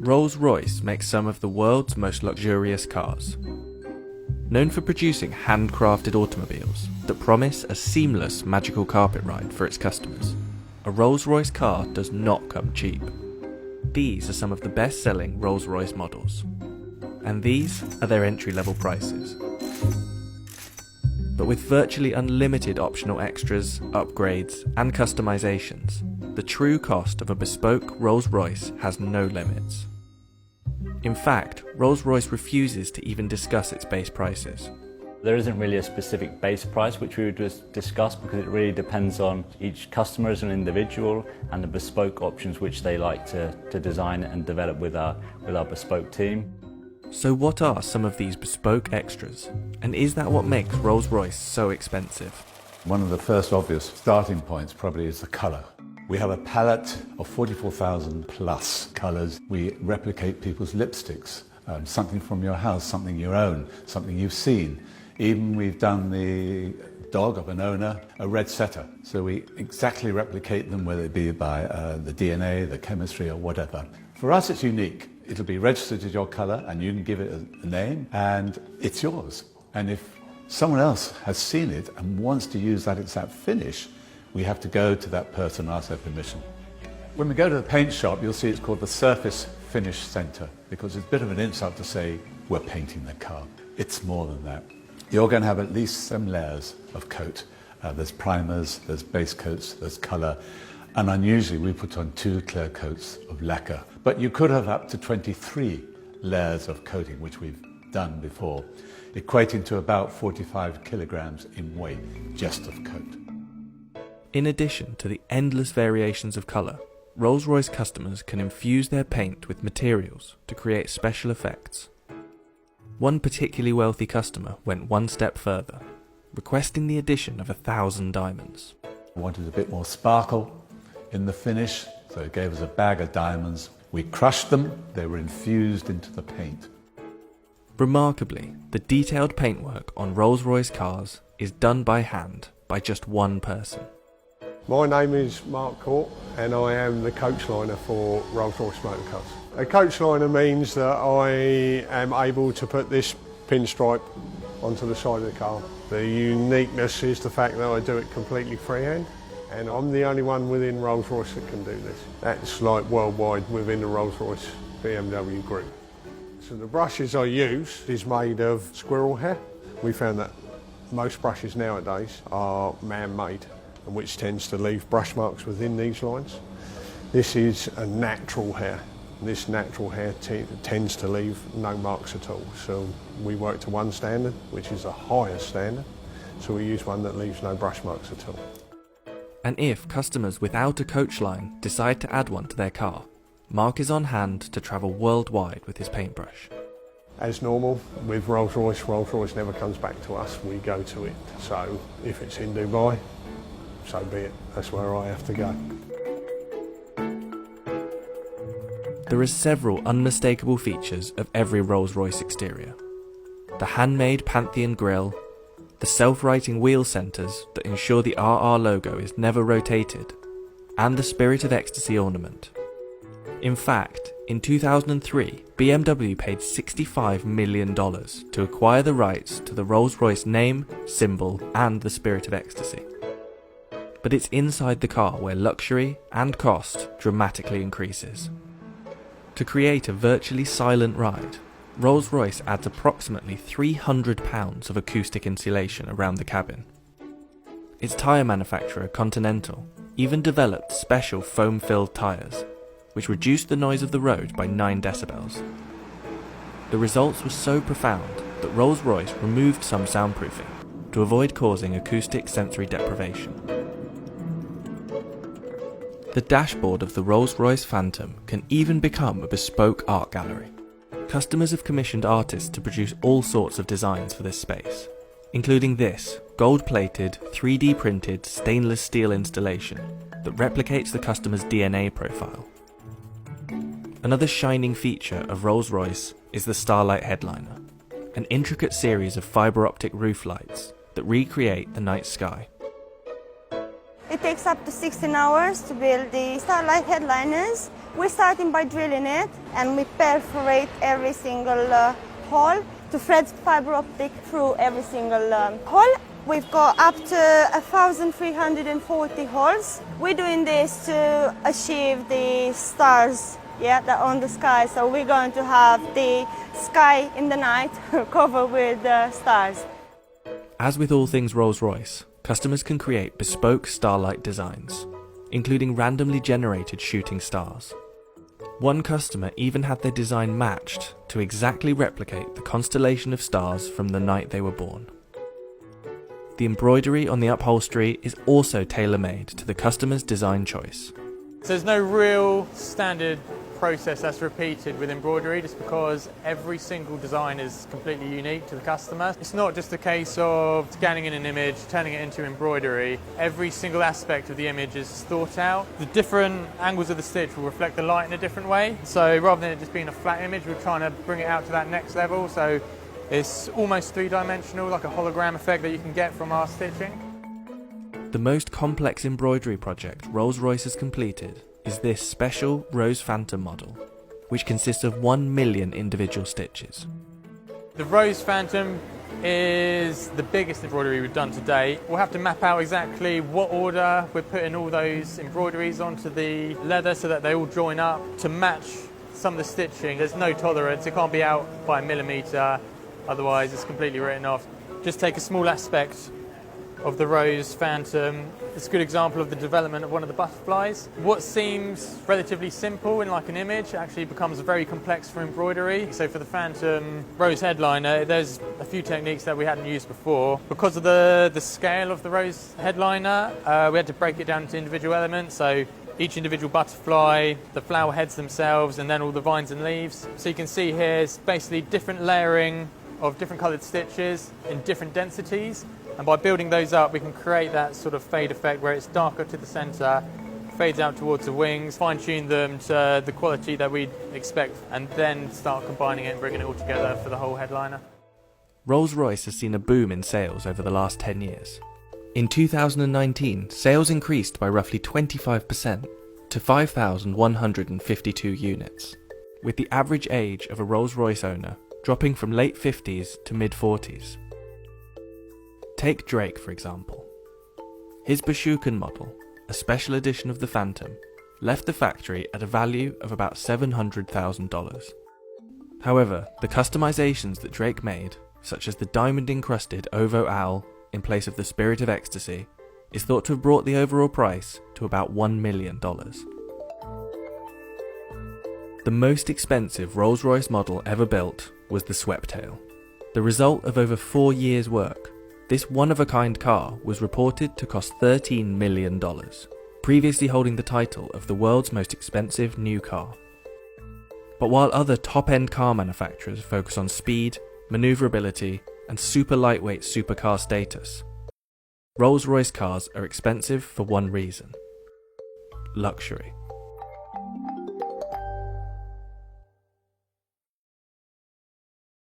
Rolls-Royce makes some of the world's most luxurious cars. Known for producing handcrafted automobiles that promise a seamless magical carpet ride for its customers, a Rolls-Royce car does not come cheap. These are some of the best-selling Rolls-Royce models, and these are their entry-level prices. But with virtually unlimited optional extras, upgrades, and customizations, the true cost of a bespoke Rolls-Royce has no limits. In fact, Rolls-Royce refuses to even discuss its base prices. There isn't really a specific base price which we would just discuss, because it really depends on each customer as an individual and the bespoke options which they like to design and develop with our bespoke team. So what are some of these bespoke extras? And is that what makes Rolls-Royce so expensive? One of the first obvious starting points probably is the colour. We have a palette of 44,000 plus colours. We replicate people's lipsticks, something from your house, something you own, something you've seen. Even we've done the dog of an owner, a red setter. So we exactly replicate them, whether it be by the DNA, the chemistry or whatever. For us it's unique. It'll be registered as your colour and you can give it a name and it's yours. And if someone else has seen it and wants to use that exact finish, we have to go to that person and ask their permission. When we go to the paint shop, you'll see it's called the Surface Finish Centre, because it's a bit of an insult to say we're painting the car. It's more than that. You're going to have at least some layers of coat. There's primers, there's base coats, there's colour, and unusually we put on 2 clear coats of lacquer. But you could have up to 23 layers of coating, which we've done before, equating to about 45 kilograms in weight just of coat. In addition to the endless variations of colour, Rolls-Royce customers can infuse their paint with materials to create special effects. One particularly wealthy customer went one step further, requesting the addition of 1,000 diamonds. We wanted a bit more sparkle in the finish, so it gave us a bag of diamonds. We crushed them, they were infused into the paint. Remarkably, the detailed paintwork on Rolls-Royce cars is done by hand by just one person. My name is Mark Court and I am the coach liner for Rolls-Royce Motor Cars. A coach liner means that I am able to put this pinstripe onto the side of the car. The uniqueness is the fact that I do it completely freehand, and I'm the only one within Rolls-Royce that can do this. That's like worldwide within the Rolls-Royce BMW group. So the brushes I use is made of squirrel hair. We found that most brushes nowadays are man-made, and which tends to leave brush marks within these lines. This is a natural hair. This natural hair tends to leave no marks at all. So we work to one standard, which is a higher standard. So we use one that leaves no brush marks at all. And if customers without a coach line decide to add one to their car, Mark is on hand to travel worldwide with his paintbrush. As normal, with Rolls-Royce, Rolls-Royce never comes back to us, we go to it. So if it's in Dubai, so be it, that's where I have to go. There are several unmistakable features of every Rolls-Royce exterior. The handmade Pantheon grille, the self-righting wheel centres that ensure the RR logo is never rotated, and the Spirit of Ecstasy ornament. In fact, in 2003, BMW paid $65 million to acquire the rights to the Rolls-Royce name, symbol, and the Spirit of Ecstasy. But it's inside the car where luxury and cost dramatically increases. To create a virtually silent ride, Rolls-Royce adds approximately £300 of acoustic insulation around the cabin. Its tyre manufacturer, Continental, even developed special foam-filled tyres, which reduced the noise of the road by 9 decibels. The results were so profound that Rolls-Royce removed some soundproofing to avoid causing acoustic sensory deprivation. The dashboard of the Rolls-Royce Phantom can even become a bespoke art gallery. Customers have commissioned artists to produce all sorts of designs for this space, including this gold-plated, 3D printed stainless steel installation that replicates the customer's DNA profile. Another shining feature of Rolls-Royce is the Starlight headliner, an intricate series of fibre optic roof lights that recreate the night sky. It takes up to 16 hours to build the Starlight headliners, We're starting by drilling it, and we perforate every single hole to thread fiber optic through every single hole. We've got up to 1,340 holes. We're doing this to achieve the stars, that are on the sky. So we're going to have the sky in the night covered with stars. As with all things Rolls-Royce, customers can create bespoke starlight designs, including randomly generated shooting stars. One customer even had their design matched to exactly replicate the constellation of stars from the night they were born. The embroidery on the upholstery is also tailor-made to the customer's design choice. So there's no real standard process that's repeated with embroidery, just because every single design is completely unique to the customer. It's not just a case of scanning in an image, turning it into embroidery. Every single aspect of the image is thought out. The different angles of the stitch will reflect the light in a different way. So rather than it just being a flat image, we're trying to bring it out to that next level. So it's almost three-dimensional, like a hologram effect that you can get from our stitching. The most complex embroidery project Rolls-Royce has completed is this special Rose Phantom model, which consists of 1 million individual stitches. The Rose Phantom is the biggest embroidery we've done to date. We'll have to map out exactly what order we're putting all those embroideries onto the leather so that they all join up to match some of the stitching. There's no tolerance, it can't be out by a millimetre, otherwise it's completely written off. Just take a small aspect of the Rose Phantom. It's a good example of the development of one of the butterflies. What seems relatively simple in like an image actually becomes very complex for embroidery. So for the Phantom Rose headliner, there's a few techniques that we hadn't used before. Because of the scale of the Rose headliner, we had to break it down into individual elements. So each individual butterfly, the flower heads themselves, and then all the vines and leaves. So you can see here it's basically different layering of different coloured stitches in different densities. And by building those up, we can create that sort of fade effect where it's darker to the centre, fades out towards the wings, fine-tune them to the quality that we'd expect, and then start combining it and bringing it all together for the whole headliner. Rolls-Royce has seen a boom in sales over the last 10 years. In 2019, sales increased by roughly 25% to 5,152 units, with the average age of a Rolls-Royce owner dropping from late 50s to mid-40s. Take Drake, for example. His Bashukan model, a special edition of the Phantom, left the factory at a value of about $700,000. However, the customizations that Drake made, such as the diamond-encrusted Ovo Owl in place of the Spirit of Ecstasy, is thought to have brought the overall price to about $1 million. The most expensive Rolls-Royce model ever built was the Sweptail. The result of over 4 years' work, this one-of-a-kind car was reported to cost $13 million, previously holding the title of the world's most expensive new car. But while other top-end car manufacturers focus on speed, manoeuvrability, and super lightweight supercar status, Rolls-Royce cars are expensive for one reason: luxury.